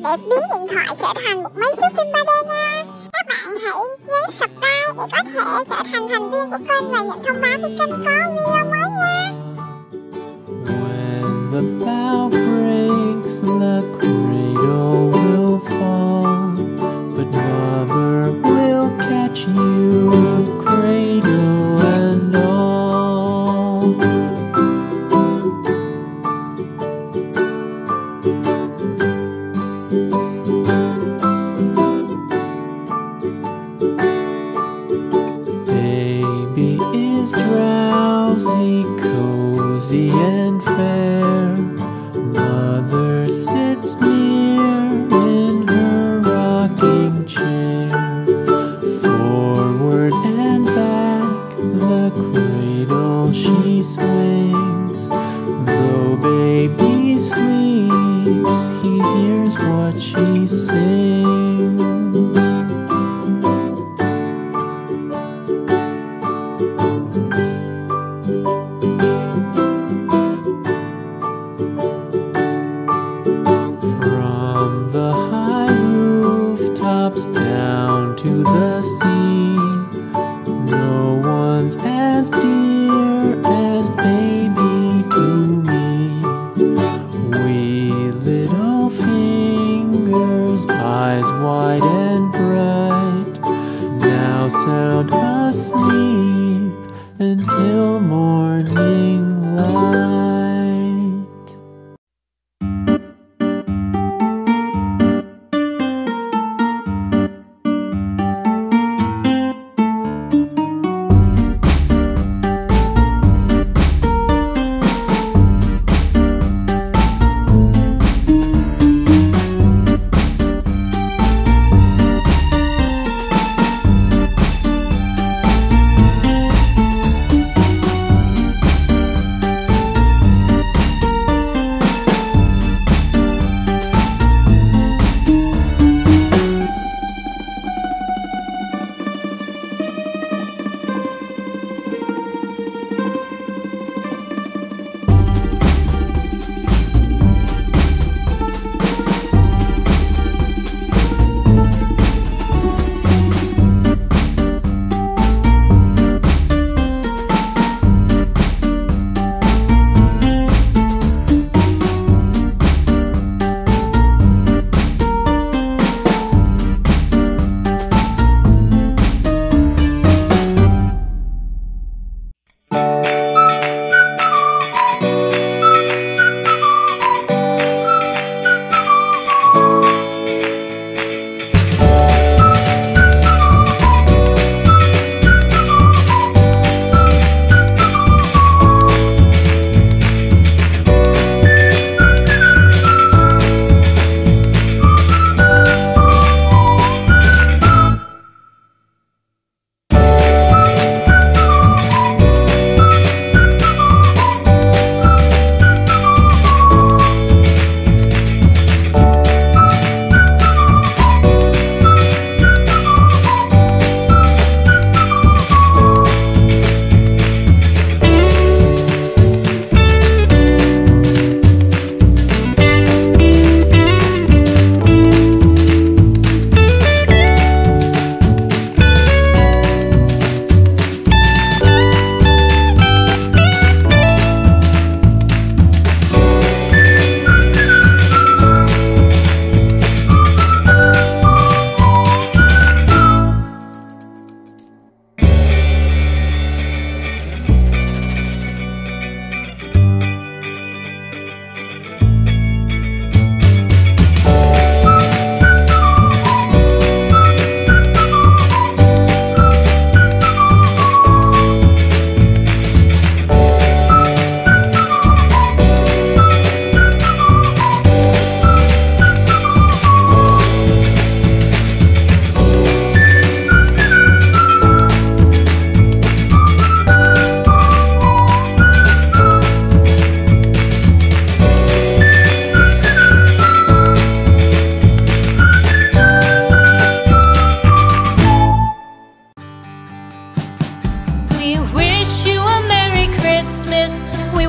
để biến điện thoại trở thành một máy chiếu phim 3D nha. Các bạn hãy nhấn subscribe để có thể trở thành thành viên của kênh và nhận thông báo khi kênh có video mới nha. When the bow breaks, the cradle will fall, but mother will catch you, cradle and all. Baby is drowsy, cozy and fair. Mother sits near in her rocking chair. Forward and back, the cradle she swings. Though baby sleeps, he hears what she sings. From the high rooftops down to the sea, no one's as dear as baby to me. Wee little fingers, eyes wide and bright, now sound asleep until morning light.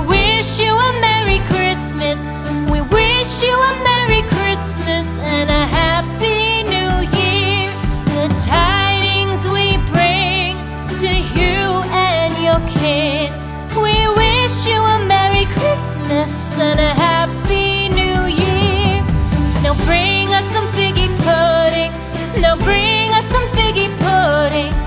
wish you a Merry Christmas. We wish you a Merry Christmas. Christmas and a Happy New Year. The tidings we bring to you and your kin. We wish you a Merry Christmas and a Happy New Year. Now bring us some figgy pudding. Now bring us some figgy pudding.